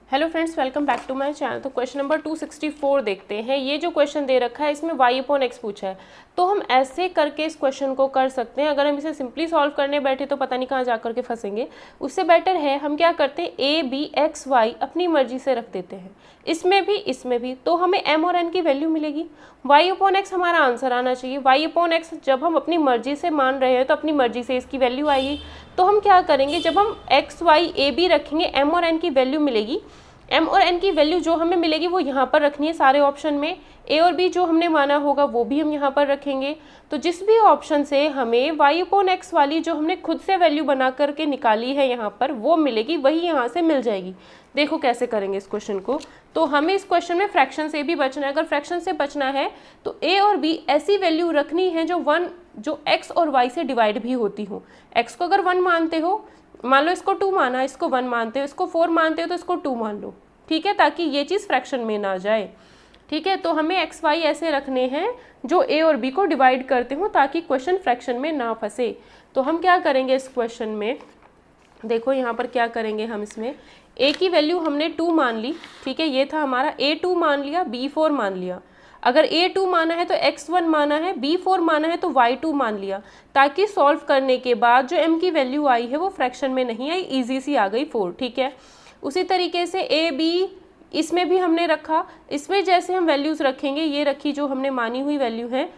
Hello friends, welcome back to my channel. तो question number 264 देखते हैं। ये जो क्वेश्चन दे रखा है इसमें y अपॉन एक्स पूछा है, तो हम ऐसे करके इस क्वेश्चन को कर सकते हैं। अगर हम इसे सिंपली सॉल्व करने बैठे तो पता नहीं कहाँ जा करके फंसेंगे। उससे बेटर है हम क्या करते हैं, a b x y अपनी मर्जी से रख देते हैं, इसमें भी, तो हमें m और n की वैल्यू मिलेगी। y अपॉन एक्स हमारा आंसर आना चाहिए। y अपॉन एक्स जब हम अपनी मर्जी से मान रहे हैं तो अपनी मर्जी से इसकी वैल्यू आएगी। तो हम क्या करेंगे, जब हम x y a b रखेंगे m और n की वैल्यू मिलेगी। m और n की वैल्यू जो हमें मिलेगी वो यहाँ पर रखनी है सारे ऑप्शन में। a और b जो हमने माना होगा वो भी हम यहाँ पर रखेंगे। तो जिस भी ऑप्शन से हमें y अपॉन एक्स वाली जो हमने खुद से वैल्यू बना करके निकाली है यहाँ पर वो मिलेगी, वही यहाँ से मिल जाएगी। देखो कैसे करेंगे इस क्वेश्चन को। तो हमें इस क्वेश्चन में फ्रैक्शन से भी बचना है। अगर फ्रैक्शन से बचना है तो a और b ऐसी वैल्यू रखनी है जो x और y से डिवाइड भी होती हो। x को अगर 1 मानते हो, मान लो इसको 2 माना, इसको 1 मानते हो, इसको 4 मानते हो तो इसको 2 मान लो, ठीक है, ताकि ये चीज़ फ्रैक्शन में ना जाए। ठीक है, तो हमें एक्स वाई ऐसे रखने हैं जो ए और बी को डिवाइड करते हो ताकि क्वेश्चन फ्रैक्शन में ना फंसे। तो हम क्या करेंगे इस क्वेश्चन में, देखो यहाँ पर क्या करेंगे हम, इसमें ए की वैल्यू हमने 2 मान ली, ठीक है, ये था हमारा a2 मान लिया, b4 मान लिया। अगर a2 माना है तो x1 माना है, b4 माना है तो y2 मान लिया, ताकि सॉल्व करने के बाद जो m की वैल्यू आई है वो फ्रैक्शन में नहीं आई, ईजी सी आ गई 4। ठीक है, उसी तरीके से ए बी इसमें भी हमने रखा। इसमें जैसे हम वैल्यूज़ रखेंगे, ये रखी जो हमने मानी हुई वैल्यू है,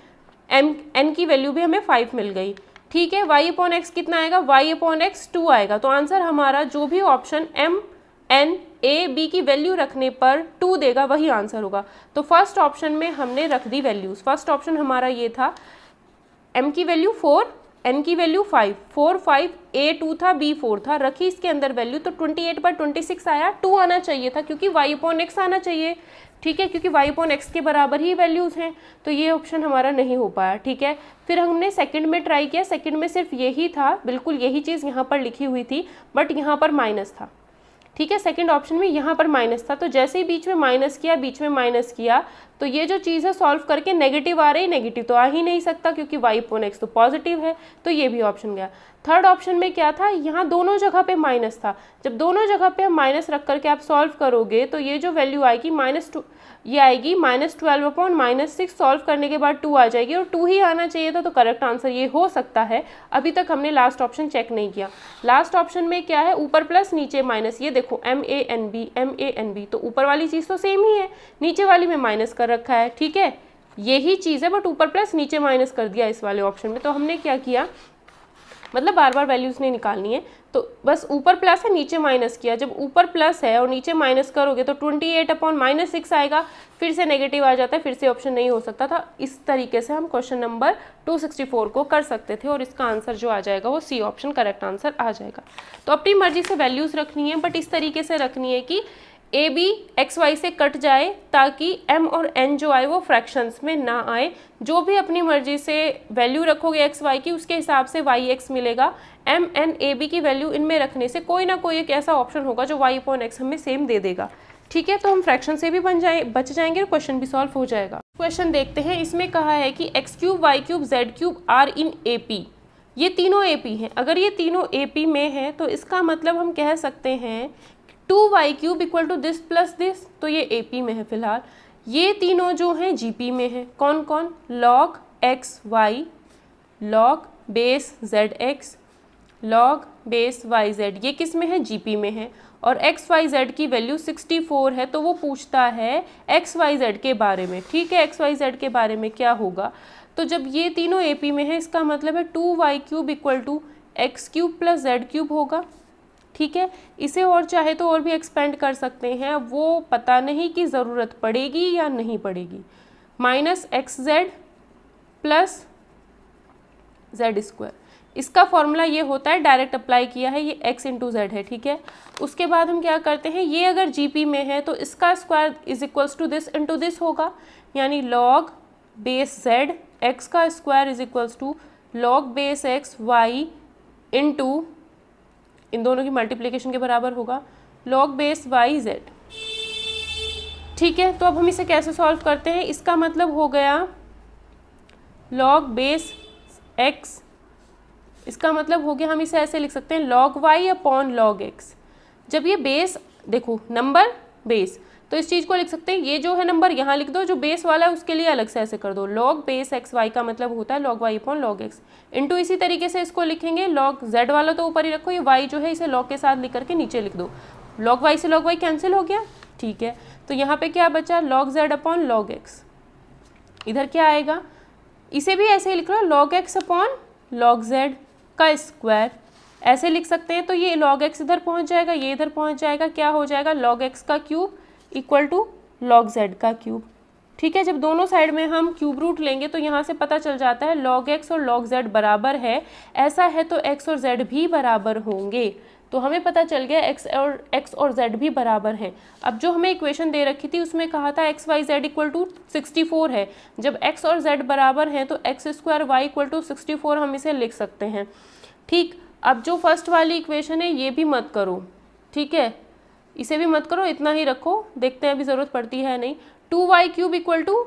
n की वैल्यू भी हमें 5 मिल गई। ठीक है, y अपॉन एक्स कितना आएगा, y अपॉन एक्स 2 आएगा। तो आंसर हमारा जो भी option m n a b की वैल्यू रखने पर 2 देगा वही आंसर होगा। तो फर्स्ट ऑप्शन में हमने रख दी वैल्यूज़। फर्स्ट ऑप्शन हमारा ये था, m की वैल्यू 4, n की वैल्यू 5, 4 5, a 2 था, b 4 था, रखी इसके अंदर वैल्यू, तो 28/26 आया। 2 आना चाहिए था क्योंकि y अपॉन एक्स आना चाहिए। ठीक है, क्योंकि y अपॉन एक्स के बराबर ही वैल्यूज़ हैं, तो ये ऑप्शन हमारा नहीं हो पाया। ठीक है, फिर हमने सेकंड में ट्राई किया। सेकंड में सिर्फ यही था, बिल्कुल यही चीज़ यहाँ पर लिखी हुई थी, बट यहाँ पर माइनस था। ठीक है, सेकंड ऑप्शन में यहाँ पर माइनस था, तो जैसे ही बीच में माइनस किया तो ये जो चीज़ है सॉल्व करके नेगेटिव आ रही, नेगेटिव तो आ ही नहीं सकता क्योंकि y अपॉन एक्स तो पॉजिटिव है, तो ये भी ऑप्शन गया। थर्ड ऑप्शन में क्या था, यहाँ दोनों जगह पे माइनस था। जब दोनों जगह पे हम माइनस रख करके आप सॉल्व करोगे तो ये जो वैल्यू आएगी -2, ये आएगी -12/-6। सॉल्व करने के बाद 2 आ जाएगी और 2 ही आना चाहिए था, तो करेक्ट आंसर ये हो सकता है। अभी तक हमने लास्ट ऑप्शन चेक नहीं किया। लास्ट ऑप्शन में क्या है, ऊपर प्लस नीचे माइनस, ये देखो MANB, तो ऊपर वाली चीज़ तो सेम ही है, नीचे वाली में माइनस कर रखा है। ठीक है, यही चीज़ है बट ऊपर प्लस नीचे माइनस कर दिया इस वाले ऑप्शन में। तो हमने क्या किया, मतलब बार बार वैल्यूज़ नहीं निकालनी है, तो बस ऊपर प्लस है नीचे माइनस किया। जब ऊपर प्लस है और नीचे माइनस करोगे तो 28/-6 आएगा, फिर से नेगेटिव आ जाता है, फिर से ऑप्शन नहीं हो सकता था। इस तरीके से हम क्वेश्चन नंबर 264 को कर सकते थे और इसका आंसर जो आ जाएगा वो सी ऑप्शन करेक्ट आंसर आ जाएगा। तो अपनी मर्जी से वैल्यूज़ रखनी है, बट इस तरीके से रखनी है कि ए बी एक्स वाई से कट जाए ताकि m और n जो आए वो फ्रैक्शंस में ना आए। जो भी अपनी मर्जी से वैल्यू रखोगे एक्स वाई की, उसके हिसाब से वाई एक्स मिलेगा। m n a b की वैल्यू इनमें रखने से कोई ना कोई एक ऐसा ऑप्शन होगा जो y अपॉन एक्स हमें सेम दे देगा। ठीक है, तो हम फ्रैक्शन से भी बच जाएंगे और क्वेश्चन भी सॉल्व हो जाएगा। क्वेश्चन देखते हैं, इसमें कहा है कि x3 y3 z3 are in AP। ये तीनों AP हैं। अगर ये तीनों AP में हैं तो इसका मतलब हम कह सकते हैं 2y3 equal to this plus this, तो ये AP में है फिलहाल। ये तीनों जो हैं GP में है। कौन कौन, log xy, log base zx, log base yz, ये किस में है, GP में है। और xyz की वैल्यू 64 है, तो वो पूछता है xyz के बारे में। ठीक है, xyz के बारे में क्या होगा, तो जब ये तीनों AP में है इसका मतलब है 2y3 equal to x3 plus z3 होगा। ठीक है, इसे और चाहे तो और भी एक्सपेंड कर सकते हैं, वो पता नहीं कि ज़रूरत पड़ेगी या नहीं पड़ेगी। -xz प्लस z², इसका फॉर्मूला ये होता है, डायरेक्ट अप्लाई किया है, ये x इंटू z है। ठीक है, उसके बाद हम क्या करते हैं, ये अगर GP में है तो इसका square is equals to this into this होगा, यानी log बेस z x का square is equals to log base x y into, इन दोनों की मल्टीप्लिकेशन के बराबर होगा, log बेस y z। ठीक है, तो अब हम इसे कैसे सॉल्व करते हैं, इसका मतलब हो गया log बेस x, इसका मतलब हो गया हम इसे ऐसे लिख सकते हैं log y upon log x। जब ये बेस देखो नंबर बेस, तो इस चीज़ को लिख सकते हैं, ये जो है नंबर यहाँ लिख दो, जो बेस वाला है उसके लिए अलग से ऐसे कर दो, लॉग बेस एक्स वाई का मतलब होता है log y upon log x into, इसी तरीके से इसको लिखेंगे लॉग जेड वाला तो ऊपर ही रखो, ये वाई जो है इसे लॉग के साथ लिख करके नीचे लिख दो, लॉग वाई से लॉग वाई कैंसिल हो गया, ठीक है। तो यहाँ पे क्या बचा, log Z upon log X, इधर क्या आएगा, इसे भी ऐसे ही लिख लो, log X upon log Z का स्क्वायर, ऐसे लिख सकते हैं। तो ये लॉग एक्स इधर पहुँच जाएगा, ये इधर पहुँच जाएगा, क्या हो जाएगा, लॉग एक्स का cube equal to log Z का क्यूब, ठीक है। जब दोनों साइड में हम क्यूब रूट लेंगे तो यहाँ से पता चल जाता है लॉग एक्स और लॉग जेड बराबर है, ऐसा है तो एक्स और जेड भी बराबर होंगे, तो हमें पता चल गया एक्स और जेड भी बराबर हैं। अब जो हमें इक्वेशन दे रखी थी उसमें कहा था x y z equal to 64 है, जब एक्स और जेड बराबर हैं तो x square y equal to 64 हम इसे लिख सकते हैं, ठीक। अब जो फर्स्ट वाली इक्वेशन है ये भी मत करो, ठीक है, इसे भी मत करो, इतना ही रखो, देखते हैं अभी ज़रूरत पड़ती है नहीं। 2y क्यूब इक्वल टू,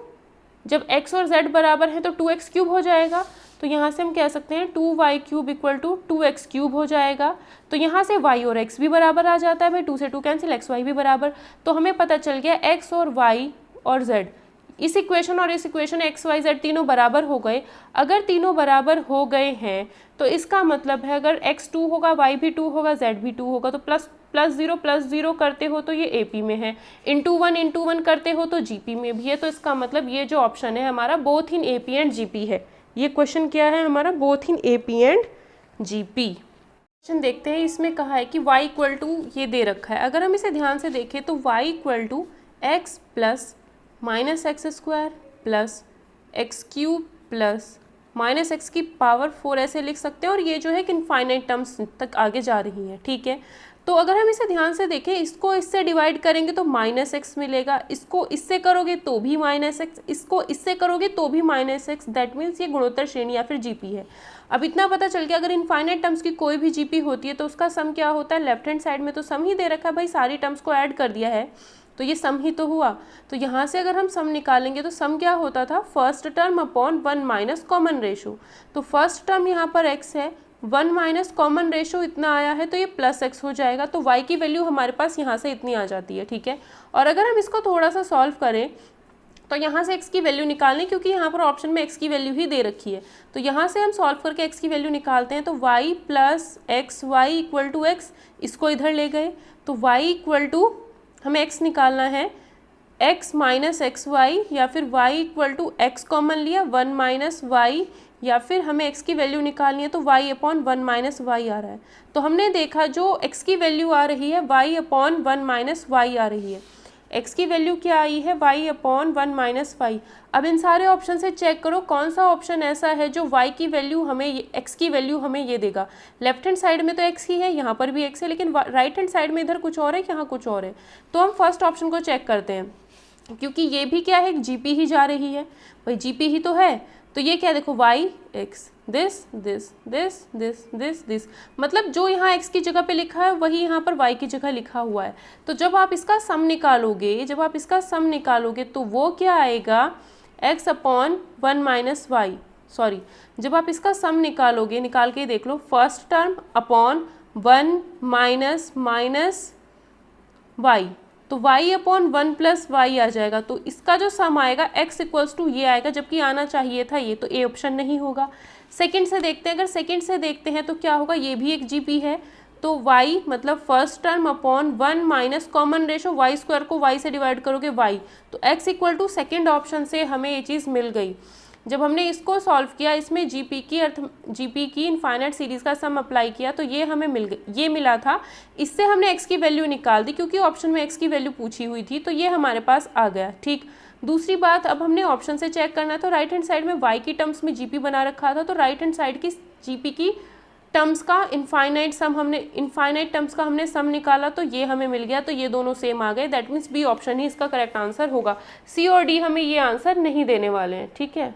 जब x और z बराबर है तो 2x क्यूब हो जाएगा, तो यहाँ से हम कह सकते हैं 2y cube equal to 2x cube हो जाएगा, तो यहाँ से y और x भी बराबर आ जाता है भाई, 2 से 2 कैंसिल, x y भी बराबर, तो हमें पता चल गया x और y और z, इस इक्वेशन और इस इक्वेशन एक्स वाई जेड तीनों बराबर हो गए। अगर तीनों बराबर हो गए हैं तो इसका मतलब है अगर x 2 होगा y भी 2 होगा z भी 2 होगा, तो प्लस जीरो करते हो तो ये AP में है, इंटू वन करते हो तो GP में भी है, तो इसका मतलब ये जो ऑप्शन है हमारा both in AP and GP है। ये क्वेश्चन क्या है हमारा, both in AP and GP। Question देखते हैं, इसमें कहा है कि y इक्वल टू ये दे रखा है, अगर हम इसे ध्यान से देखें तो y equal to x plus minus x square plus x cube plus minus x की पावर 4 ऐसे लिख सकते हैं, और ये जो है कि इनफाइनाइट टर्म्स तक आगे जा रही है, ठीक है। तो अगर हम इसे ध्यान से देखें, इसको इससे डिवाइड करेंगे तो माइनस एक्स मिलेगा, इसको इससे करोगे तो भी माइनस एक्स, इसको इससे करोगे तो भी माइनस एक्स, दैट मीन्स ये गुणोत्तर श्रेणी या फिर जीपी है। अब इतना पता चल गया, अगर इनफाइनाइट टर्म्स की कोई भी जीपी होती है तो उसका सम क्या होता है, लेफ्ट हैंड साइड में तो सम ही दे रखा है भाई, सारी टर्म्स को ऐड कर दिया है तो ये सम ही तो हुआ। तो यहाँ से अगर हम सम निकालेंगे तो सम क्या होता था, first term upon 1 minus common ratio, तो फर्स्ट टर्म यहाँ पर x है, 1 माइनस कॉमन रेशो इतना आया है तो ये प्लस x हो जाएगा, तो y की वैल्यू हमारे पास यहाँ से इतनी आ जाती है, ठीक है। और अगर हम इसको थोड़ा सा सॉल्व करें तो यहाँ से x की वैल्यू निकालनी, क्योंकि यहाँ पर ऑप्शन में x की वैल्यू ही दे रखी है, तो यहाँ से हम सॉल्व करके x की वैल्यू निकालते हैं, तो y plus x y equal to x, इसको इधर ले गए तो y इक्वल टू हमें x निकालना है x माइनस एक्स वाई, या फिर y equal to x common लिया 1 माइनस वाई, या फिर हमें x की वैल्यू निकालनी है तो y अपॉन 1 माइनस वाई आ रहा है। तो हमने देखा जो x की वैल्यू आ रही है y अपॉन 1 माइनस वाई आ रही है, x की वैल्यू क्या आई है y अपॉन 1 माइनस वाई। अब इन सारे ऑप्शन से चेक करो कौन सा ऑप्शन ऐसा है जो y की वैल्यू हमें x की वैल्यू हमें ये देगा। लेफ्ट हैंड साइड में तो x ही है, यहाँ पर भी x है, लेकिन राइट हैंड साइड में इधर कुछ और है, यहाँ कुछ और है। तो हम फर्स्ट ऑप्शन को चेक करते हैं, क्योंकि ये भी क्या है, जीपी ही जा रही है भाई, जीपी ही तो है, तो ये क्या देखो y x this this this this this this, मतलब जो यहाँ x की जगह पे लिखा है वही यहाँ पर y की जगह लिखा हुआ है। तो जब आप इसका सम निकालोगे तो वो क्या आएगा, x upon 1 minus Y, sorry जब आप इसका सम निकालोगे, निकाल के देख लो, first term upon 1 minus minus Y, तो y अपॉन 1 प्लस वाई आ जाएगा, तो इसका जो सम आएगा x इक्वल्स टू ये आएगा, जबकि आना चाहिए था ये, तो ए ऑप्शन नहीं होगा। सेकंड से देखते हैं, अगर सेकंड से देखते हैं तो क्या होगा, ये भी एक जीपी है, तो y मतलब first term upon 1 minus common ratio y square को y से डिवाइड करोगे y, तो x equal to second option से हमें ये चीज़ मिल गई। जब हमने इसको सॉल्व किया, इसमें जीपी की इनफाइनाइट सीरीज़ का सम अप्लाई किया तो ये हमें ये मिला था, इससे हमने x की वैल्यू निकाल दी, क्योंकि ऑप्शन में x की वैल्यू पूछी हुई थी, तो ये हमारे पास आ गया, ठीक। दूसरी बात, अब हमने ऑप्शन से चेक करना है, तो राइट हैंड साइड में y की टर्म्स में जीपी बना रखा था, तो राइट हैंड साइड की जीपी की टर्म्स का इनफाइनाइट टर्म्स का हमने सम निकाला, तो ये हमें मिल गया, तो ये दोनों सेम आ गए, दैट मीन्स बी ऑप्शन ही इसका करेक्ट आंसर होगा। सी और डी हमें ये आंसर नहीं देने वाले हैं, ठीक है।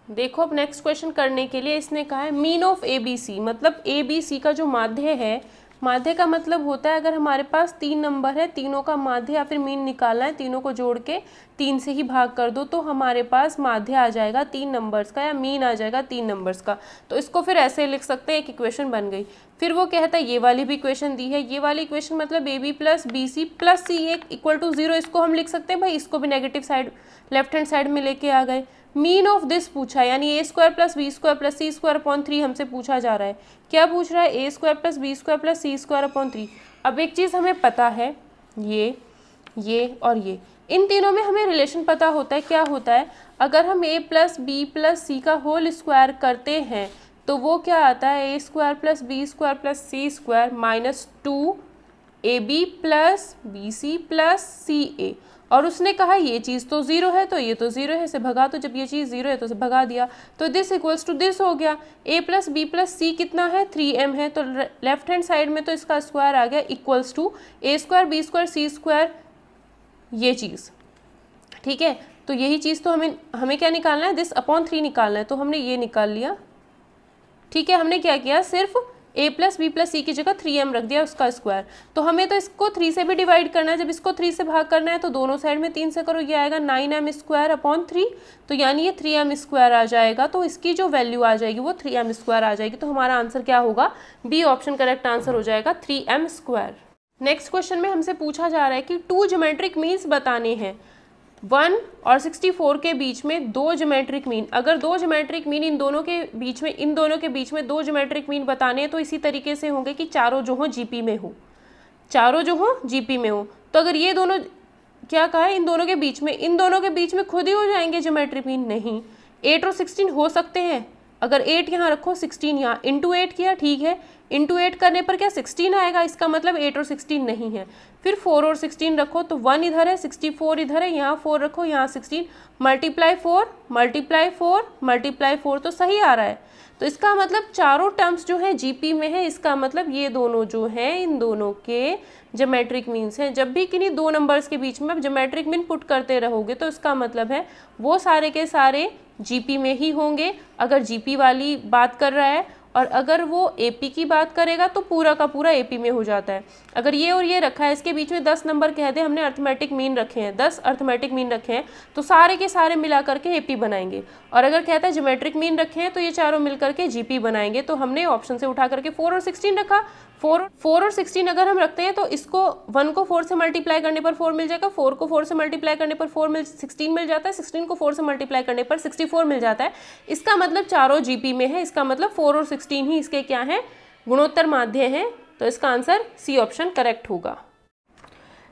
देखो अब नेक्स्ट क्वेश्चन करने के लिए इसने कहा है mean of A B C, मतलब ए बी सी का जो माध्य है, माध्य का मतलब होता है अगर हमारे पास 3 नंबर है, तीनों का माध्य या फिर मीन निकालना है, तीनों को जोड़ के 3 से ही भाग कर दो तो हमारे पास माध्य आ जाएगा 3 नंबर्स का, या मीन आ जाएगा 3 नंबर्स का। तो इसको फिर ऐसे लिख सकते हैं, एक इक्वेशन बन गई। फिर वो कहता है ये वाली भी इक्वेशन दी है, ये वाली इक्वेशन मतलब A B plus B C plus C A equal to 0, इसको हम लिख सकते हैं भाई, इसको भी negative side left hand side में लेके आ गए। मीन ऑफ दिस पूछा है, यानी A square plus B square plus C square upon 3 हमसे पूछा जा रहा है। क्या पूछ रहा है? A square plus B square plus C square upon 3। अब एक चीज़ हमें पता है, ये और ये, इन तीनों में हमें रिलेशन पता होता है। क्या होता है? अगर हम a प्लस बी प्लस सी का होल स्क्वायर करते हैं तो वो क्या आता है? A square plus B square plus C square minus 2ab plus B C plus C A. और उसने कहा ये चीज़ तो 0 है, तो ये तो 0 है, इसे भगा, तो जब ये चीज़ 0 है तो इसे भगा दिया, तो दिस इक्वल्स टू दिस हो गया। a प्लस बी प्लस सी कितना है? 3m है, तो लेफ्ट हैंड साइड में तो इसका स्क्वायर आ गया equals to A square B square C square, ये चीज़। ठीक है, तो यही चीज़ तो हमें क्या निकालना है? दिस अपॉन 3 निकालना है, तो हमने ये निकाल लिया। ठीक है, हमने क्या किया? सिर्फ a प्लस बी प्लस सी की जगह 3m रख दिया उसका स्क्वायर। तो हमें तो इसको 3 से भी डिवाइड करना है, जब इसको 3 से भाग करना है तो दोनों साइड में 3 से करो, ये आएगा 9m स्क्वायर अपॉन 3, तो यानी ये 3m स्क्वायर आ जाएगा। तो इसकी जो वैल्यू आ जाएगी वो 3m स्क्वायर आ जाएगी। तो हमारा आंसर क्या होगा? बी ऑप्शन करेक्ट आंसर हो जाएगा 3m स्क्वायर। नेक्स्ट क्वेश्चन में हमसे पूछा जा रहा है कि 2 ज्योमेट्रिक मीन्स बताने हैं। 1 और 64 के बीच में 2 ज्योमेट्रिक मीन, अगर 2 ज्योमेट्रिक मीन इन दोनों के बीच में 2 ज्योमेट्रिक मीन बताने हैं तो इसी तरीके से होंगे कि चारों जो हो जीपी में हो, तो अगर ये दोनों क्या कहा है? इन दोनों के बीच में खुद ही हो जाएंगे ज्योमेट्रिक मीन? नहीं, 8 और 16 हो सकते हैं। अगर 8 यहाँ रखो 16 यहाँ, इंटू 8 किया, ठीक है, इंटू 8 करने पर क्या 16 आएगा, इसका मतलब 8 और 16 नहीं है। फिर 4 और 16 रखो तो 1 इधर है, 64 इधर है, यहाँ 4 रखो, यहाँ 16, मल्टीप्लाई 4 तो सही आ रहा है। तो इसका मतलब चारों टर्म्स जो है जीपी में है, इसका मतलब ये दोनों जो हैं इन दोनों के ज्योमेट्रिक मीन्स हैं। जब भी किन्हीं दो नंबर्स के बीच में आप ज्योमेट्रिक मीन पुट करते रहोगे तो इसका मतलब है वो सारे के सारे जीपी में ही होंगे, अगर जीपी वाली बात कर रहा है। और अगर वो एपी की बात करेगा तो पूरा का पूरा एपी में हो जाता है। अगर ये और ये रखा है, इसके बीच में 10 नंबर कह दे, हमने अर्थमेटिक मीन रखे हैं, 10 अर्थमेटिक मीन रखे हैं, तो सारे के सारे मिला करके एपी बनाएंगे। और अगर कहता है ज्योमेट्रिक मीन रखे हैं तो ये चारों मिल करके जीपी बनाएंगे। तो हमने ऑप्शन से उठा करके 4 और 16 रखा। 4 और 16 अगर हम रखते हैं तो इसको 1 को 4 से मल्टीप्लाई करने पर 4 मिल जाएगा, 4 को 4 से मल्टीप्लाई करने पर 16 मिल जाता है, 16 को 4 से मल्टीप्लाई करने पर 64 मिल जाता है। इसका मतलब चारों जीपी में है, इसका मतलब 4 और 16 ही इसके क्या हैं? गुणोत्तर माध्य हैं। तो इसका आंसर सी ऑप्शन करेक्ट होगा।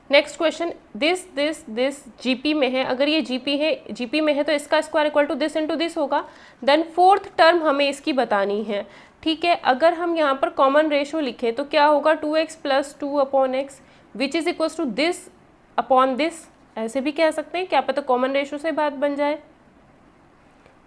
नेक्स्ट क्वेश्चन, दिस जीपी में है, अगर ये जीपी में है तो इसका square equal to this into this होगा। देन 4th टर्म हमें इसकी बतानी है। ठीक है, अगर हम यहाँ पर कॉमन रेशो लिखें तो क्या होगा? 2x plus 2 upon x which is equals to this upon this, ऐसे भी कह सकते हैं, क्या पता कॉमन रेशो से बात बन जाए।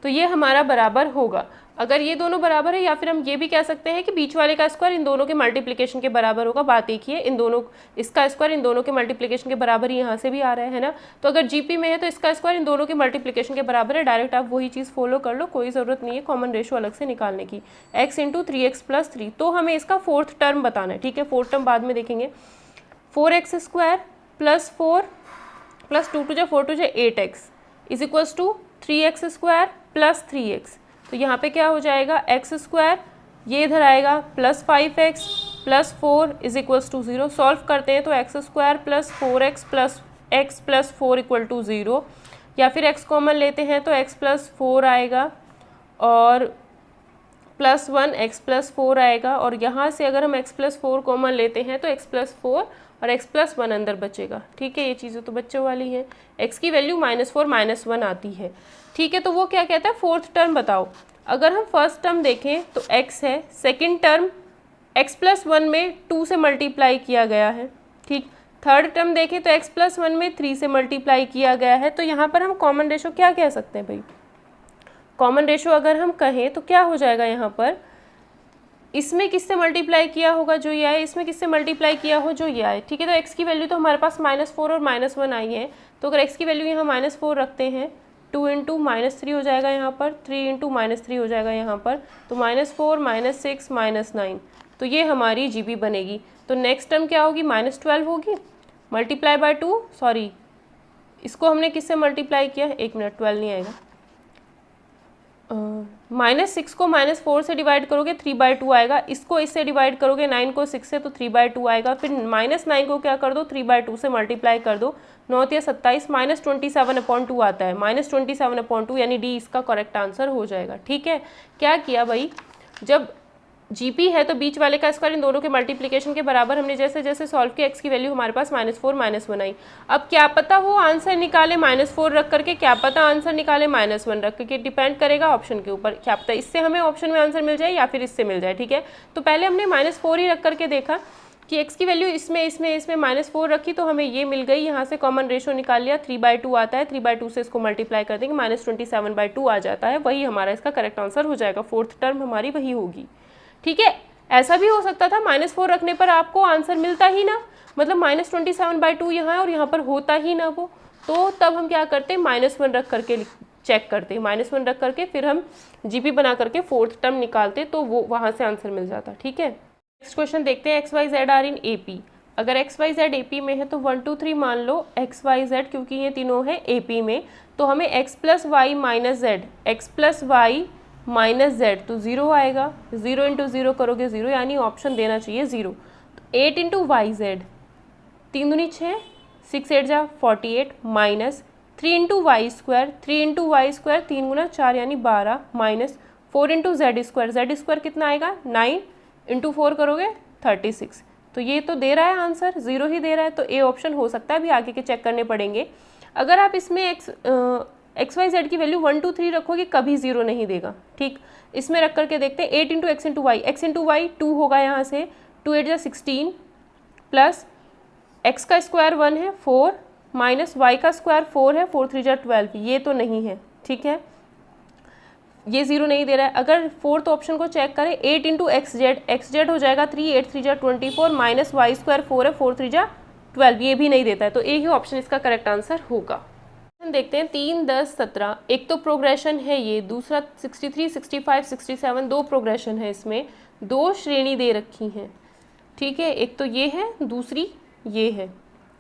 तो ये हमारा बराबर होगा, अगर ये दोनों बराबर है, या फिर हम ये भी कह सकते हैं कि बीच वाले का स्क्वायर इन दोनों के मल्टीप्लिकेशन के बराबर होगा। बात एक ही है, इन दोनों, इसका स्क्वायर इन दोनों के मल्टीप्लिकेशन के बराबर ही यहाँ से भी आ रहा है ना। तो अगर जीपी में है तो इसका स्क्वायर इन दोनों के मल्टीप्लिकेशन के बराबर है। डायरेक्ट आप वही चीज़ फॉलो कर लो, कोई ज़रूरत नहीं है कॉमन रेशो अलग से निकालने की। x इंटू 3x प्लस 3, तो हमें इसका 4th टर्म बताना है। ठीक है, 4th टर्म बाद में देखेंगे। 4x square plus 4 plus 2 two 4 two 8x is equals to 3x square plus 3x। तो यहाँ पे क्या हो जाएगा? एक्स स्क्वायर, ये इधर आएगा plus 5x plus 4 is equals to 0। Solve करते हैं तो x square plus 4x plus x plus 4 equal to 0, या फिर x कॉमन लेते हैं तो x प्लस 4 आएगा और प्लस 1 x प्लस 4 आएगा। और यहाँ से अगर हम x प्लस 4 कॉमन लेते हैं तो x प्लस 4 और x प्लस 1 अंदर बचेगा। ठीक है, ये चीज़ें तो बच्चों वाली हैं। x की वैल्यू -4 -1 आती है। ठीक है, तो वो क्या कहता है? 4th टर्म बताओ। अगर हम फर्स्ट टर्म देखें तो x है, सेकंड टर्म x प्लस 1 में 2 से मल्टीप्लाई किया गया है। ठीक, थर्ड टर्म देखें तो x प्लस 1 में 3 से मल्टीप्लाई किया गया है। तो यहाँ पर हम कॉमन रेशो क्या कह सकते हैं भाई? कॉमन रेशो अगर हम कहें तो क्या हो जाएगा यहाँ पर? इसमें किससे मल्टीप्लाई किया होगा? जो ये आए। इसमें किससे मल्टीप्लाई किया हो? जो ये आए। ठीक है, तो x की वैल्यू तो हमारे पास -4 और -1 आई है। तो अगर x की वैल्यू यहाँ -4 रखते हैं, 2 इंटू -3 हो जाएगा यहाँ पर, 3 इंटू -3 हो जाएगा यहाँ पर, तो -4 -6 -9, तो ये हमारी जीपी बनेगी। तो नेक्स्ट टर्म क्या होगी? -12 होगी, मल्टीप्लाई बाय 2, सॉरी इसको हमने किससे मल्टीप्लाई किया? 1 मिनट, 12 नहीं आएगा, -6 को -4 से डिवाइड करोगे 3/2 आएगा, इसको इससे डिवाइड करोगे 9 को 6 से तो 3/2 आएगा, फिर -9 को क्या कर दो 3/2 से मल्टीप्लाई कर दो, 9 या 27 -27/2 आता है, -27/2 यानी डी इसका करेक्ट आंसर हो जाएगा। ठीक है, क्या किया भाई, जब जीपी है तो बीच वाले का स्क्वायर इन दोनों के मल्टीप्लिकेशन के बराबर, हमने जैसे जैसे सॉल्व किया एक्स की वैल्यू हमारे पास -4 -1 आई। अब क्या पता वो आंसर निकाले -4 रख करके, क्या पता आंसर निकाले -1 रख करके, डिपेंड करेगा ऑप्शन के ऊपर, क्या पता इससे हमें ऑप्शन में आंसर मिल जाए या फिर इससे मिल जाए। ठीक है, तो पहले हमने -4 ही रख करके देखा कि एक्स की वैल्यू इसमें -4 रखी तो हमें ये मिल गई, यहाँ से कॉमन रेशो निकाल लिया, 3/2 आता है, 3/2 से इसको मल्टीप्लाई कर देंगे, -27/2 आ जाता है, वही हमारा इसका करेक्ट आंसर हो जाएगा, फोर्थ टर्म हमारी वही होगी। ठीक है, ऐसा भी हो सकता था -4 रखने पर आपको आंसर मिलता ही ना, मतलब -27/2 यहाँ है और यहाँ पर होता ही ना वो, तो तब हम क्या करते हैं -1 रख करके चेक करते हैं, -1 रख करके फिर हम जीपी बना करके फोर्थ टर्म निकालते तो वो वहाँ से आंसर मिल जाता। ठीक है, नेक्स्ट क्वेश्चन देखते हैं, XYZ आर इन AP। अगर XYZ AP में है तो 1 2 3 मान लो XYZ, क्योंकि ये तीनों है AP में, तो हमें x + y - z, x + y - z तो 0 आएगा, 0 × 0 करोगे 0, यानी ऑप्शन देना चाहिए 0। तो 8 × YZ, 3 दूनी 6, 6 8 जा 48, माइनस 3 × y², 3 × y², 3 × 4 यानी 12, माइनस 4 × z², z² कितना आएगा 9, × 4 करोगे 36। तो ये तो दे रहा है आंसर, 0 ही दे रहा है, तो ए ऑप्शन हो सकता है, अभी आगे के चेक करने पड़ेंगे। अगर आप इसमें XYZ की वैल्यू 1 2 3 रखोगे कभी 0 नहीं देगा। ठीक, इसमें रख करके देखते हैं, 8 × x × y, x × y 2 होगा यहाँ से, 2 8 जा 16, प्लस x का स्क्वायर 1 है 4, माइनस y का स्क्वायर 4 है, 4 3 जा 12, ये तो नहीं है। ठीक है, ये 0 नहीं दे रहा है। अगर फोर्थ ऑप्शन को चेक करें, 8 × xz, xz हो जाएगा 3, 8 3 जा 24, माइनस y² 4 है, 4 3 जा 12, ये भी नहीं देता है, तो ए ही ऑप्शन इसका करेक्ट आंसर होगा। देखते हैं 3 10 17, एक तो प्रोग्रेशन है ये, दूसरा 63 65 67, दो प्रोग्रेशन है, इसमें दो श्रेणी दे रखी हैं। ठीक है, एक तो ये है, दूसरी ये है।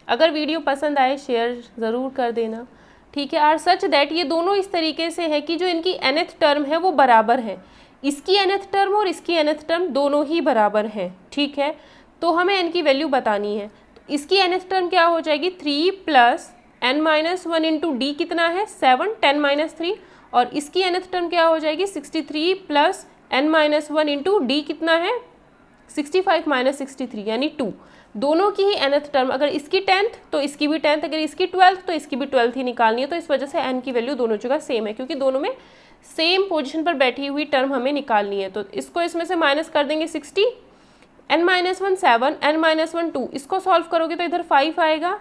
अगर वीडियो पसंद आए शेयर ज़रूर कर देना। ठीक है, आर सच दैट ये दोनों इस तरीके से है कि जो इनकी nth टर्म है वो बराबर है, इसकी nth टर्म और इसकी nth टर्म दोनों ही बराबर है। ठीक है, तो हमें n की वैल्यू बतानी है, तो इसकी nth टर्म क्या हो जाएगी 3 + n - 1 × d कितना है 7, 10 - 3, और इसकी nth टर्म क्या हो जाएगी 63 + n - 1 × d कितना है 65 - 63 यानी 2। दोनों की ही nth टर्म, अगर इसकी 10th तो इसकी भी 10th, अगर इसकी 12th तो इसकी भी 12th ही निकालनी है, तो इस वजह से n की वैल्यू दोनों जगह सेम है, क्योंकि दोनों में सेम पोजीशन पर बैठी हुई टर्म हमें निकालनी है। तो इसको इसमें से माइनस कर देंगे 60, n - 1 7, n - 1 2, इसको सॉल्व करोगे तो इधर 5 आएगा,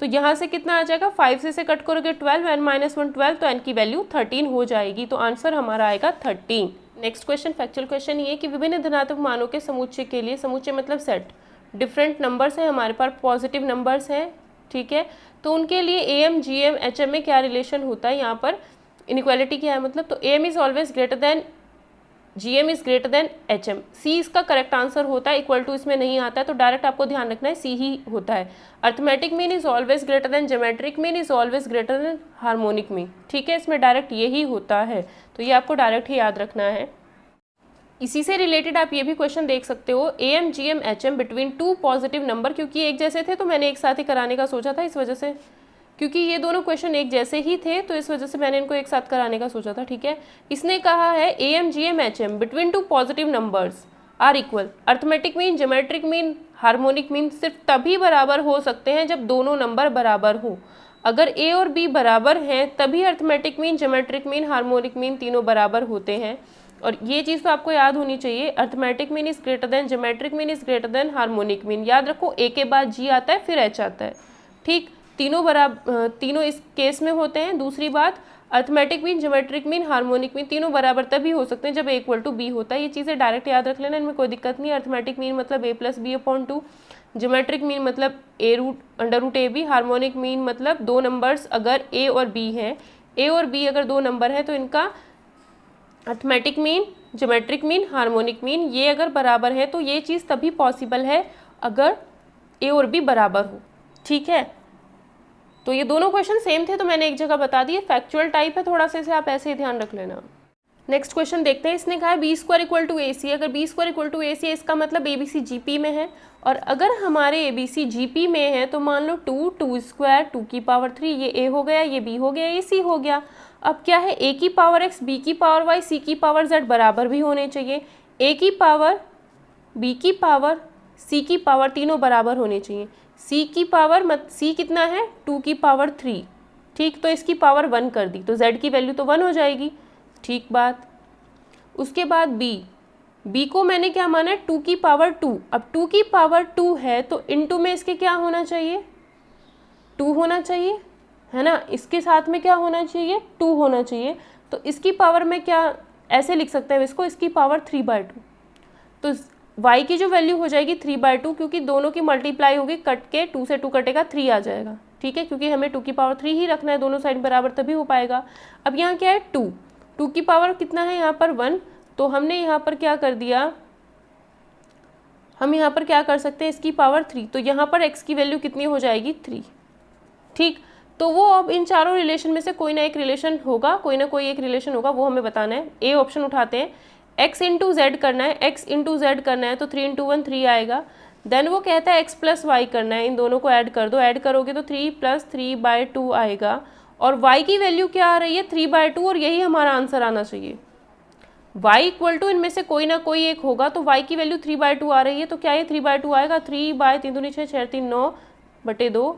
तो यहाँ से कितना आ जाएगा 5 से कट करोगे 12, n - 1 12, तो n की वैल्यू 13 हो जाएगी, तो आंसर हमारा आएगा 13। नेक्स्ट क्वेश्चन फैक्चुअल क्वेश्चन ये कि विभिन्न धनात्मक मानों के समुच्चय के लिए, समुच्चय मतलब सेट, डिफरेंट नंबर्स हैं हमारे पास, पॉजिटिव नंबर्स हैं। ठीक है, तो उनके लिए AM GM HM में क्या रिलेशन होता है, यहाँ पर इनइक्वालिटी क्या है मतलब, तो AM is always greater than GM is greater than HM, C इसका करेक्ट आंसर होता है, इक्वल टू इसमें नहीं आता है, तो डायरेक्ट आपको ध्यान रखना है C ही होता है। Arithmetic mean is always greater than geometric mean is always greater than harmonic mean. ठीक है, इसमें डायरेक्ट यही होता है, तो ये आपको डायरेक्ट ही याद रखना है। इसी से रिलेटेड आप ये भी क्वेश्चन देख सकते हो, AM GM HM between two positive number, क्योंकि एक जैसे थे तो मैंने एक साथ ही कराने का सोचा था, इस वजह से, क्योंकि ये दोनों क्वेश्चन एक जैसे ही थे तो इस वजह से मैंने इनको एक साथ कराने का सोचा था। ठीक है, इसने कहा है AM GM HM between two positive numbers are equal, arithmetic mean geometric mean harmonic mean सिर्फ तभी बराबर हो सकते हैं जब दोनों नंबर बराबर हो। अगर A और B बराबर हैं तभी arithmetic mean geometric mean harmonic mean तीनों बराबर होते हैं, और ये चीज़ तो आपको याद होनी चाहिए, arithmetic mean is greater than geometric mean is greater than harmonic mean. याद रखो, A के बाद G आता है फिर H आता है। ठीक, तीनों इस केस में होते हैं। दूसरी बात, arithmetic mean geometric mean harmonic mean तीनों बराबर तभी हो सकते हैं जब A = B होता है। ये चीज़ें डायरेक्ट याद रख लेना, इनमें कोई दिक्कत नहीं है। अर्थमेटिक मीन मतलब A + B/2, ज्योमेट्रिक मीन मतलब A√√AB, हार्मोनिक मीन मतलब दो नंबर्स अगर A और B हैं, A और B अगर दो नंबर हैं तो इनका arithmetic mean geometric mean harmonic mean ये अगर बराबर है, तो ये चीज़ तभी पॉसिबल है अगर A और B बराबर हो। ठीक है, तो ये दोनों क्वेश्चन सेम थे तो मैंने एक जगह बता दिए, फैक्चुअल टाइप है, थोड़ा सा इसे आप ऐसे ही ध्यान रख लेना। नेक्स्ट क्वेश्चन देखते हैं। इसने कहा है बी स्क्वायर इक्वल टू ए सी। अगर बी स्क्वायर इक्वल टू ए सी है इसका मतलब A B C G P में है, और अगर हमारे ए बी सी जी पी में है तो मान लो 2 स्क्वायर 2 की पावर 3, ये ए हो गया, ये बी हो गया, ये सी हो गया। अब क्या है, ए की पावर एक्स, बी की पावर वाई, सी की पावर जेड बराबर भी होने चाहिए। ए की पावर, बी की पावर, सी की पावर तीनों बराबर होने चाहिए। सी की पावर सी कितना है 2 की पावर 3, ठीक, तो इसकी पावर 1 कर दी तो जेड की वैल्यू तो 1 हो जाएगी, ठीक बात। उसके बाद बी को मैंने क्या माना है 2 की पावर 2। अब 2 की पावर 2 है तो इनटू में इसके क्या होना चाहिए, 2 होना चाहिए, है ना। इसके साथ में क्या होना चाहिए, 2 होना चाहिए। तो इसकी पावर में क्या ऐसे लिख सकते हैं इसको, इसकी पावर 3/2। तो y की जो वैल्यू हो जाएगी 3/2, क्योंकि दोनों की मल्टीप्लाई होगी, कट के 2 से 2 कटेगा 3 आ जाएगा, ठीक है, क्योंकि हमें 2 की पावर 3 ही रखना है, दोनों साइड बराबर तभी हो पाएगा। अब यहाँ क्या है 2 की पावर कितना है यहाँ पर 1, तो हमने यहाँ पर क्या कर दिया, हम यहाँ पर क्या कर सकते हैं, इसकी पावर 3, तो यहाँ पर x की वैल्यू कितनी हो जाएगी 3, ठीक। तो वो अब इन चारों रिलेशन में से कोई ना एक रिलेशन होगा, कोई ना कोई एक रिलेशन होगा, वो हमें बताना है। ए ऑप्शन उठाते हैं, x इंटू जेड करना है, x इंटू जेड करना है तो 3 इंटू 1 3 आएगा। देन वो कहता है x प्लस वाई करना है, इन दोनों को ऐड कर दो, ऐड करोगे तो 3 प्लस 3/2 आएगा। और y की वैल्यू क्या आ रही है 3/2, और यही हमारा आंसर आना चाहिए। y इक्वल टू इनमें से कोई ना कोई एक होगा, तो y की वैल्यू 3/2 आ रही है, तो क्या ये 3/2 आएगा, 3/3 दूनी 6 6 3 9/2,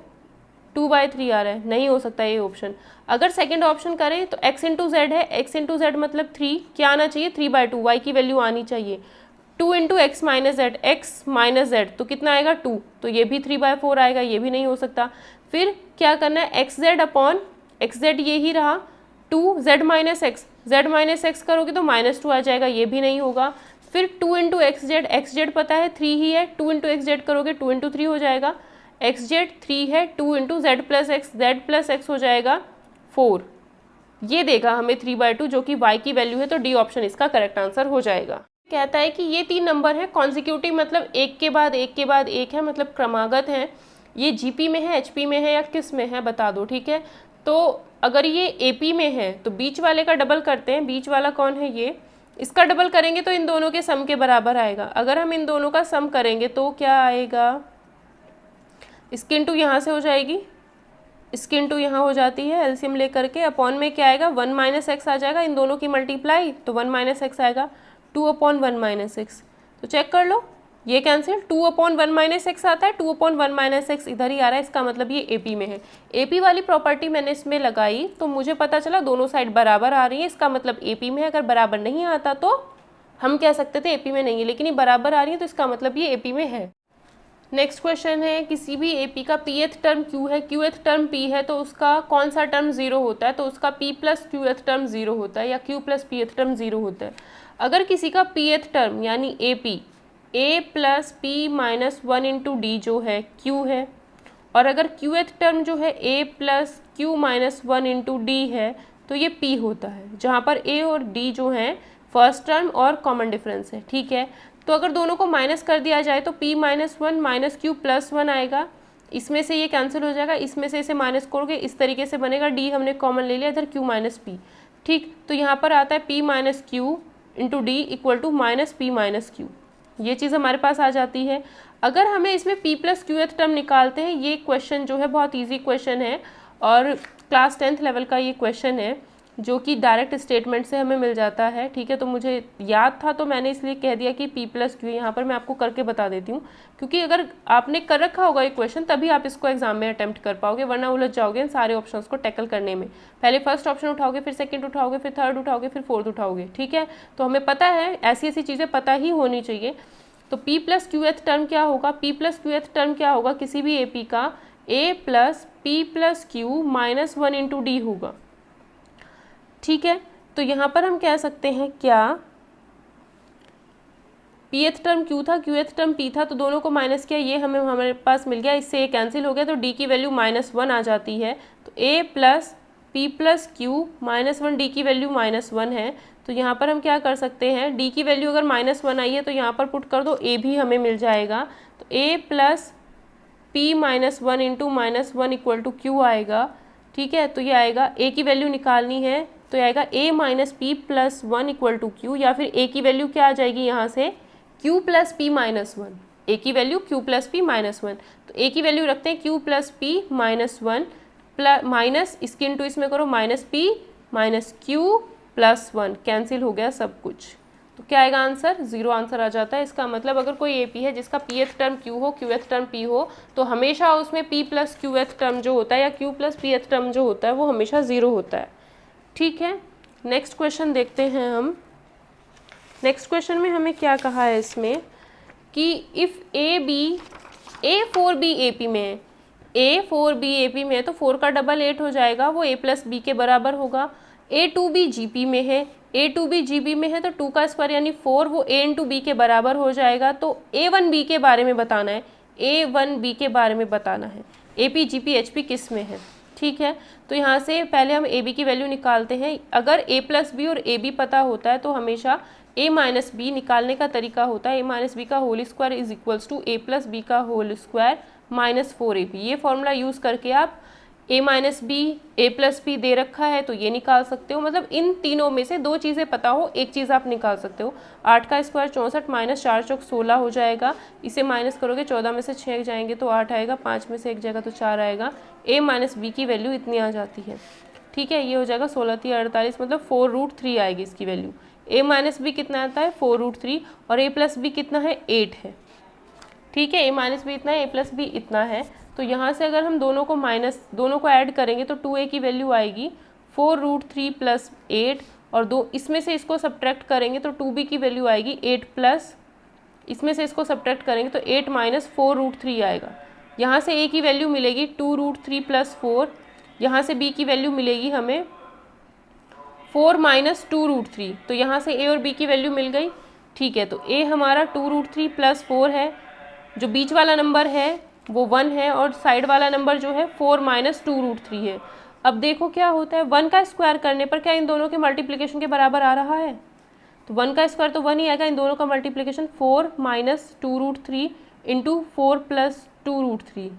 2/3 आ रहा है, नहीं हो सकता ये ऑप्शन। अगर सेकंड ऑप्शन करें तो x इंटू जेड है, x इंटू जेड मतलब 3, क्या आना चाहिए 3/2, y की वैल्यू आनी चाहिए। 2 into x minus Z, x minus Z तो कितना आएगा 2, तो ये भी 3/4 आएगा, ये भी नहीं हो सकता। फिर क्या करना है, x Z upon x Z ये ही रहा, 2 जेड माइनस एक्स करोगे तो -2 आ जाएगा, ये भी नहीं होगा। फिर 2 इंटू एक्स जेड पता है 3 ही है, 2 इंटू एक्स जेड करोगे 2 इंटू 3 हो जाएगा, एक्स जेड 3 है, 2 इंटू जेड प्लस एक्स हो जाएगा 4, ये देगा हमें 3/2 जो कि y की वैल्यू है, तो डी ऑप्शन इसका करेक्ट आंसर हो जाएगा। कहता है कि ये 3 नंबर है कॉन्जिक्यूटिव, मतलब एक के बाद एक के बाद एक है, मतलब क्रमागत है, ये जीपी में है, एचपी में है या किस में है बता दो, ठीक है। तो अगर ये एपी में है तो बीच वाले का डबल करते हैं, बीच वाला कौन है ये, इसका डबल करेंगे तो इन दोनों के सम के बराबर आएगा। अगर हम इन दोनों का सम करेंगे तो क्या आएगा, इसकी इंटू यहाँ से हो जाएगी, इसकी इंटू यहाँ हो जाती है, एलसीएम लेकर के अपॉन में क्या आएगा 1 माइनस एक्स आ जाएगा, इन दोनों की मल्टीप्लाई तो 1 माइनस एक्स आएगा, 2/1 माइनस एक्स, तो चेक कर लो ये कैंसिल, 2/1 माइनस एक्स आता है, 2/1 माइनस एक्स इधर ही आ रहा है, इसका मतलब ये एपी में है। एपी वाली प्रॉपर्टी मैंने इसमें लगाई तो मुझे पता चला दोनों साइड बराबर आ रही है, इसका मतलब एपी में है। अगर बराबर नहीं आता तो हम कह सकते थे एपी में नहीं है, लेकिन ये बराबर आ रही है तो इसका मतलब ये एपी में है। नेक्स्ट क्वेश्चन है, किसी भी एपी का pth टर्म q है, qth टर्म p है, तो उसका कौन सा टर्म 0 होता है, तो उसका p प्लस qth टर्म 0 होता है या q प्लस pth टर्म 0 होता है। अगर किसी का pth टर्म यानी ap a plus p minus 1 into D जो है q है, और अगर qth टर्म जो है a plus q minus 1 into D है तो ये p होता है, जहाँ पर a और d जो हैं फर्स्ट टर्म और कॉमन डिफरेंस है, ठीक है। तो अगर दोनों को माइनस कर दिया जाए तो p minus 1 minus q plus 1 आएगा, इसमें से ये कैंसिल हो जाएगा, इसमें से इसे माइनस करोगे इस तरीके से बनेगा, d हमने कॉमन ले लिया, इधर q माइनस p, ठीक। तो यहाँ पर आता है p minus q into D equal to minus p minus q, ये चीज़ हमारे पास आ जाती है। अगर हमें इसमें p प्लस qth टर्म निकालते हैं, ये क्वेश्चन जो है बहुत ईजी क्वेश्चन है और क्लास 10th लेवल का ये क्वेश्चन है जो कि डायरेक्ट स्टेटमेंट से हमें मिल जाता है, ठीक है। तो मुझे याद था तो मैंने इसलिए कह दिया कि p प्लस क्यू, यहाँ पर मैं आपको करके बता देती हूँ, क्योंकि अगर आपने कर रखा होगा ये क्वेश्चन तभी आप इसको एग्जाम में अटेम्प्ट कर पाओगे, वरना उलझ जाओगे इन सारे ऑप्शंस को टैकल करने में। पहले फर्स्ट ऑप्शन उठाओगे, फिर सेकंड उठाओगे, फिर थर्ड उठाओगे, फिर फोर्थ उठाओगे, ठीक है। तो हमें पता है ऐसी ऐसी चीज़ें पता ही होनी चाहिए। तो p प्लस क्यूएथ टर्म क्या होगा, p प्लस क्यूएथ टर्म क्या होगा किसी भी एपी का, a plus p plus Q minus 1 into D होगा, ठीक है। तो यहाँ पर हम कह सकते हैं क्या, pth टर्म q था, qth टर्म p था, तो दोनों को माइनस किया, ये हमारे पास मिल गया, इससे ये कैंसिल हो गया, तो d की वैल्यू -1 आ जाती है। तो a plus p plus Q minus 1, D की वैल्यू -1 है। तो यहाँ पर हम क्या कर सकते हैं, d की वैल्यू अगर -1 आई है तो यहाँ पर पुट कर दो, a भी हमें मिल जाएगा। तो a plus p minus 1 into -1 equal to q आएगा, ठीक है। तो ये आएगा, a की वैल्यू निकालनी है तो आएगा a minus p plus one equal to q, या फिर a की वैल्यू क्या आ जाएगी यहाँ से q plus P minus one, a की value q plus P minus one, तो a की वैल्यू रखते हैं q plus P minus one plus minus इसकी इंटू इसमें करो minus p minus q plus one, cancel हो गया सब कुछ, तो क्या आएगा आंसर 0 आंसर आ जाता है। इसका मतलब अगर कोई AP है जिसका pth टर्म q हो qth टर्म p हो तो हमेशा उसमें p प्लस qth टर्म जो होता है या q प्लस pth टर्म जो होता है वो हमेशा 0 होता है। ठीक है, नेक्स्ट क्वेश्चन देखते हैं हम। नेक्स्ट क्वेश्चन में हमें क्या कहा है इसमें कि इफ़ A4B AP में है, A4B AP में है तो 4 का डबल 8 हो जाएगा, वो A प्लस B के बराबर होगा। A2B GP में है, A2B GB में है तो 2 का स्क्वायर यानी 4 वो A इंटू B के बराबर हो जाएगा। तो A1B के बारे में बताना है, A1B के बारे में बताना है, AP GP HP किस में है। ठीक है, तो यहाँ से पहले हम AB की वैल्यू निकालते हैं। अगर A प्लस B और AB पता होता है तो हमेशा A माइनस बी निकालने का तरीका होता है A माइनस बी का whole square is equals to A plus B का होल स्क्वायर माइनस 4AB। ये फॉर्मूला यूज़ करके आप A minus B A plus B दे रखा है तो ये निकाल सकते हो। मतलब इन तीनों में से दो चीज़ें पता हो, एक चीज़ आप निकाल सकते हो। 8 का स्क्वायर 64 माइनस 4 चौक 16 हो जाएगा, इसे माइनस करोगे 14 में से 6 जाएंगे तो 8 आएगा, 5 में से 1 जाएगा तो 4 आएगा। A माइनस बी की वैल्यू इतनी आ जाती है। ठीक है, ये हो जाएगा 16×3 = 48, मतलब 4√3 आएगी इसकी वैल्यू। A माइनस बी कितना आता है 4√3 और A प्लस बी कितना है 8 है। ठीक है, A माइनस बी इतना है, A प्लस बी इतना है। तो यहाँ से अगर हम दोनों को ऐड करेंगे तो 2A की वैल्यू आएगी 4√3 प्लस 8 और दो इसमें से इसको सब्ट्रैक्ट करेंगे तो 2B की वैल्यू आएगी 8 प्लस इसमें से इसको सब्ट्रैक्ट करेंगे तो 8 माइनस 4√3 आएगा। यहाँ से A की वैल्यू मिलेगी 2√3 प्लस 4, यहाँ से B की वैल्यू मिलेगी हमें 4 माइनस 2√3, तो यहाँ से A और B की वैल्यू मिल गई। ठीक है, तो A हमारा 2√3 प्लस 4 है, जो बीच वाला नंबर है वो 1 है और साइड वाला नंबर जो है 4 माइनस 2√3 है। अब देखो क्या होता है, 1 का स्क्वायर करने पर क्या इन दोनों के मल्टीप्लिकेशन के बराबर आ रहा है, तो 1 का स्क्वायर तो 1 ही आएगा, इन दोनों का मल्टीप्लिकेशन 4 माइनस 2√3 इंटू 4 प्लस 2√3,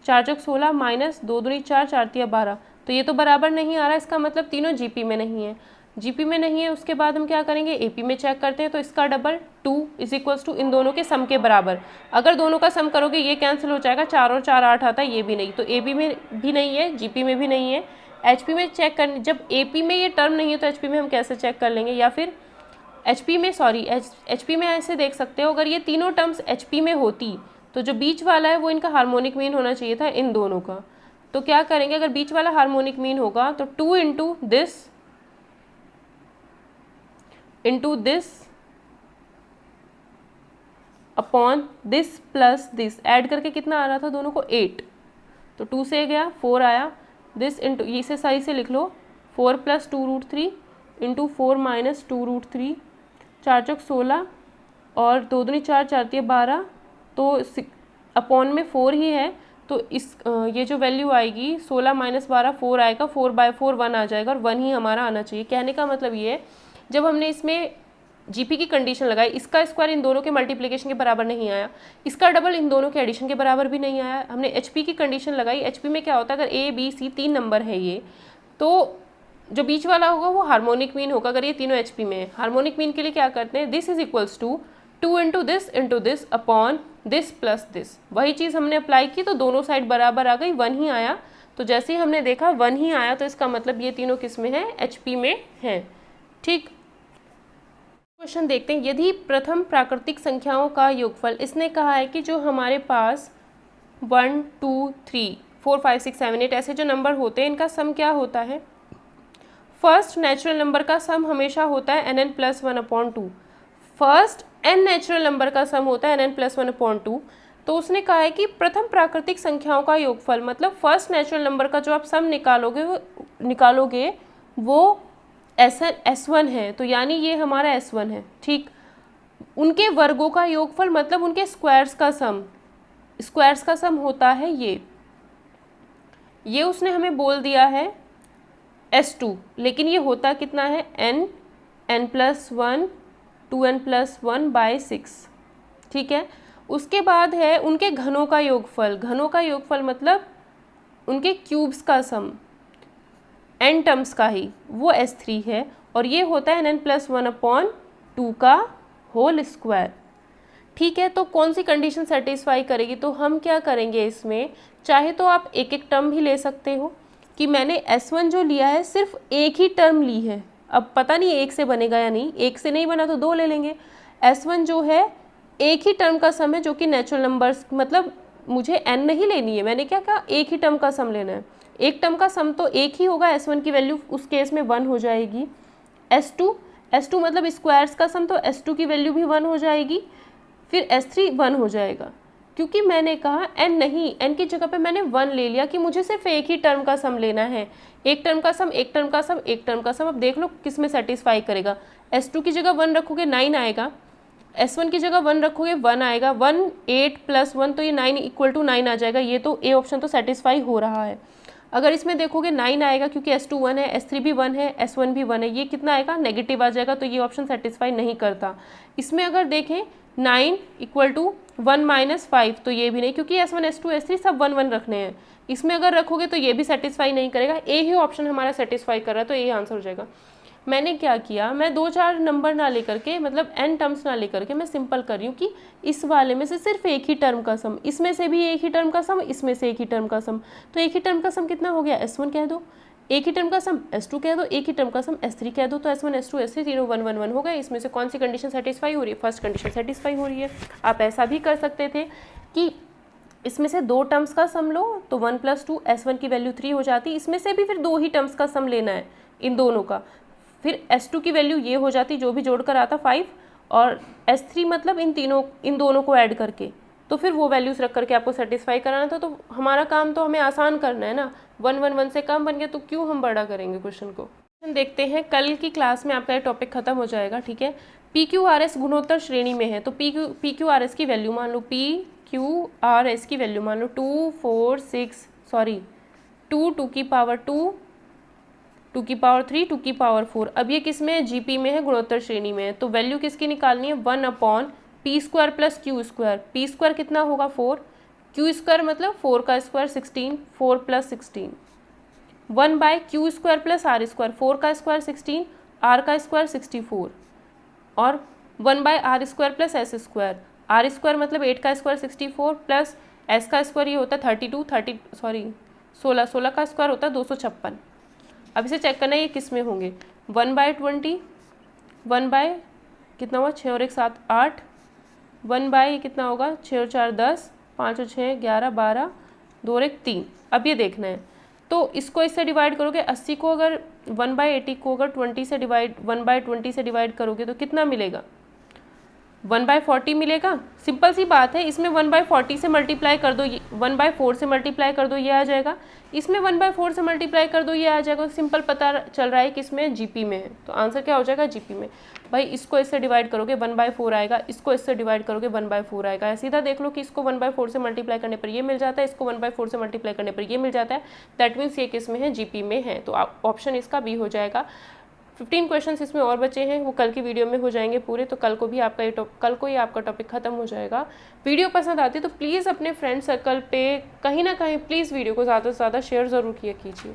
4 चौक 16 माइनस 2 दूनी 4 4 तिया 12, तो ये तो बराबर नहीं आ रहा। इसका मतलब तीनों जीपी में नहीं है, जीपी में नहीं है। उसके बाद हम क्या करेंगे, एपी में चेक करते हैं, तो इसका डबल 2 इज इक्वल्स टू इन दोनों के सम के बराबर। अगर दोनों का सम करोगे ये कैंसिल हो जाएगा, 4 और 4 8 आता है, ये भी नहीं, तो एपी में भी नहीं है, जीपी में भी नहीं है। एचपी में चेक करने, जब एपी में ये टर्म नहीं है तो एचपी में हम कैसे चेक कर लेंगे, या फिर एचपी में ऐसे देख सकते हो, अगर ये तीनों टर्म्स एचपी में होती तो जो बीच वाला है वो इनका हार्मोनिक मीन होना चाहिए था इन दोनों का। तो क्या करेंगे, अगर बीच वाला हार्मोनिक मीन होगा तो 2 into this upon this plus this, add करके कितना आ रहा था दोनों को 8, तो 2 से गया 4 आया, दिस इंटू इसे सही से लिख लो 4 प्लस 2√3 इंटू 4 माइनस 2√3, 4 चौक 16 और 2 दूनी 4 4 तिया 12, तो अपॉन में 4 ही है, तो इस ये जो वैल्यू आएगी 16 माइनस 12 4 आएगा, 4/4 1 आ जाएगा और 1 ही हमारा आना चाहिए। कहने का मतलब ये है, जब हमने इसमें जीपी की कंडीशन लगाई, इसका स्क्वायर इन दोनों के मल्टीप्लिकेशन के बराबर नहीं आया, इसका डबल इन दोनों के एडिशन के बराबर भी नहीं आया। हमने एचपी की कंडीशन लगाई, एचपी में क्या होता है, अगर ए बी सी 3 नंबर है ये, तो जो बीच वाला होगा वो हार्मोनिक मीन होगा। अगर ये तीनों एचपी में है, हार्मोनिक मीन के लिए क्या करते हैं, this is equals to 2 into this upon this plus this, वही चीज़ हमने अप्लाई की तो दोनों साइड बराबर आ गई, 1 ही आया। तो जैसे ही हमने देखा 1 ही आया तो इसका मतलब ये तीनों किस में है, एचपी में है। ठीक, क्वेश्चन देखते हैं। यदि प्रथम प्राकृतिक संख्याओं का योगफल, इसने कहा है कि जो हमारे पास 1 2 3 4 5 6 7 8 ऐसे जो नंबर होते हैं इनका सम क्या होता है, फर्स्ट नेचुरल नंबर का सम हमेशा होता है nn plus 1/2। First n natural number का सम होता है nn प्लस 1/2। तो उसने कहा है कि प्रथम प्राकृतिक संख्याओं का योगफल, मतलब फर्स्ट नेचुरल नंबर का जो आप सम निकालोगे वो S1 है, तो यानी ये हमारा S1 है। ठीक, उनके वर्गों का योगफल मतलब उनके स्क्वायर्स का सम होता है ये उसने हमें बोल दिया है S2, लेकिन ये होता कितना है n प्लस 1 2n प्लस 1/6। ठीक है, उसके बाद है उनके घनों का योगफल। घनों का योगफल मतलब उनके क्यूब्स का सम, n टर्म्स का ही, वो S3 है, और ये होता है n+1/2 का होल स्क्वायर। ठीक है, तो कौन सी कंडीशन सेटिस्फाई करेगी? तो हम क्या करेंगे इसमें, चाहे तो आप एक एक टर्म भी ले सकते हो कि मैंने S1 जो लिया है सिर्फ एक ही टर्म ली है, अब पता नहीं एक से बनेगा या नहीं, एक से नहीं बना तो दो ले लेंगे। S1 जो है एक ही टर्म का सम है जो कि नेचुरल नंबर्स, मतलब मुझे n नहीं लेनी है, मैंने क्या कहा, एक ही टर्म का सम लेना है। एक टर्म का सम तो एक ही होगा, S1 की वैल्यू उस केस में 1 हो जाएगी। S2 मतलब स्क्वायर्स का सम, तो S2 की वैल्यू भी 1 हो जाएगी। फिर S3 1 हो जाएगा, क्योंकि मैंने कहा n नहीं, n की जगह पे मैंने 1 ले लिया कि मुझे सिर्फ एक ही टर्म का सम लेना है। एक टर्म का सम, एक टर्म का सम, एक टर्म का सम। अब देख लो किस में सेटिस्फाई करेगा। S2 की जगह 1 रखोगे 9 आएगा, S1 की जगह 1 रखोगे 1 आएगा, 1 8 + 1 तो ये 9 = 9 आ जाएगा। ये तो ए ऑप्शन तो सेटिस्फाई हो रहा है। अगर इसमें देखोगे 9 आएगा क्योंकि S2 1 है, S3 भी 1 है, S1 भी 1 है, ये कितना आएगा, नेगेटिव आ जाएगा, तो ये ऑप्शन सेटिस्फाई नहीं करता। इसमें अगर देखें 9 = 1 - 5 तो ये भी नहीं, क्योंकि S1 S2 S3 सब 1 1 रखने हैं। इसमें अगर रखोगे तो ये भी सेटिस्फाई नहीं करेगा, ए ही ऑप्शन हमारा सेटिस्फाई कर रहा है, तो ये आंसर हो जाएगा। मैंने क्या किया, मैं 2-4 नंबर ना लेकर के, मतलब n टर्म्स ना लेकर के मैं सिंपल कर रही हूँ कि इस वाले में से सिर्फ एक ही टर्म का सम, इसमें से भी एक ही टर्म का सम, इसमें से एक ही टर्म का सम। तो एक ही टर्म का सम कितना हो गया, S1 कह दो, एक ही टर्म का सम S2 कह दो, एक ही टर्म का सम S3 कह दो, तो S1 S2 S3 तीनों 1 1 1 हो गए। इसमें से कौन सी कंडीशन सेटिस्फाई हो रही है, फर्स्ट कंडीशन सेटिस्फाई हो रही है। आप ऐसा भी कर सकते थे कि इसमें से 2 टर्म्स का सम लो, तो 1 + 2 S1 की वैल्यू 3 हो जाती, इसमें से भी फिर 2 ही टर्म्स का सम लेना है इन दोनों का, फिर S2 की वैल्यू ये हो जाती, जो भी जोड़कर आता 5, और S3 मतलब इन दोनों को ऐड करके, तो फिर वो वैल्यूज़ रख करके आपको सेटिस्फाई कराना था। तो हमारा काम तो हमें आसान करना है ना, 1 1 1 से कम बन गया तो क्यों हम बड़ा करेंगे क्वेश्चन को। देखते हैं, कल की क्लास में आपका ये टॉपिक खत्म हो जाएगा। ठीक है, PQRS गुणोत्तर श्रेणी में है, तो PQRS की वैल्यू मान लो, PQRS की वैल्यू मान लो 2 4 6 सॉरी 2 2 की पावर 2 2 की पावर 3 2 की पावर 4। अब ये किस में है, GP में है, गुणोत्तर श्रेणी में है, तो वैल्यू किसकी निकालनी है, 1/p² + q²। p² कितना होगा 4, q² मतलब 4 का स्क्वायर 16, 4 + 16, 1/q² + r², 4 का स्क्वायर 16, r का स्क्वायर 64, और 1/r² + s², r² मतलब 8 का स्क्वायर 64 प्लस s का स्क्वायर ये होता है 32 16 का स्क्वायर होता है 256। अब इसे चेक करना है ये किस में होंगे, 1/20, 1 कितना हुआ 6 और 1 7 8, 1 कितना होगा 6 और 4 10, 5 और 6 11 12, 2 और 1 3। अब ये देखना है, तो इसको इससे डिवाइड करोगे, 80 को अगर 1/80 को अगर 1/20 से डिवाइड करोगे तो कितना मिलेगा, 1/40 मिलेगा। सिंपल सी बात है, इसमें 1/40 से मल्टीप्लाई कर दो, 1/4 से मल्टीप्लाई कर दो, ये आ जाएगा। इसमें 1/4 से मल्टीप्लाई कर दो, ये आ जाएगा। सिंपल पता चल रहा है कि इसमें GP में है, तो आंसर क्या हो जाएगा, GP में। भाई इसको इससे डिवाइड करोगे 1/4 आएगा, इसको इससे डिवाइड करोगे 1/4 आएगा। सीधा देख लो कि इसको 1/4 से मल्टीप्लाई करने पर ये मिल जाता है, इसको 1/4 से मल्टीप्लाई करने पर ये मिल जाता है। दैट मीन्स ये किस में है, GP में है, तो ऑप्शन इसका B हो जाएगा। 15 क्वेश्चंस इसमें और बचे हैं, वो कल की वीडियो में हो जाएंगे पूरे, तो कल को ही आपका टॉपिक खत्म हो जाएगा। वीडियो पसंद आती है तो प्लीज़ अपने फ्रेंड सर्कल पे कहीं ना कहीं प्लीज़ वीडियो को ज़्यादा से ज़्यादा शेयर ज़रूर किया कीजिए।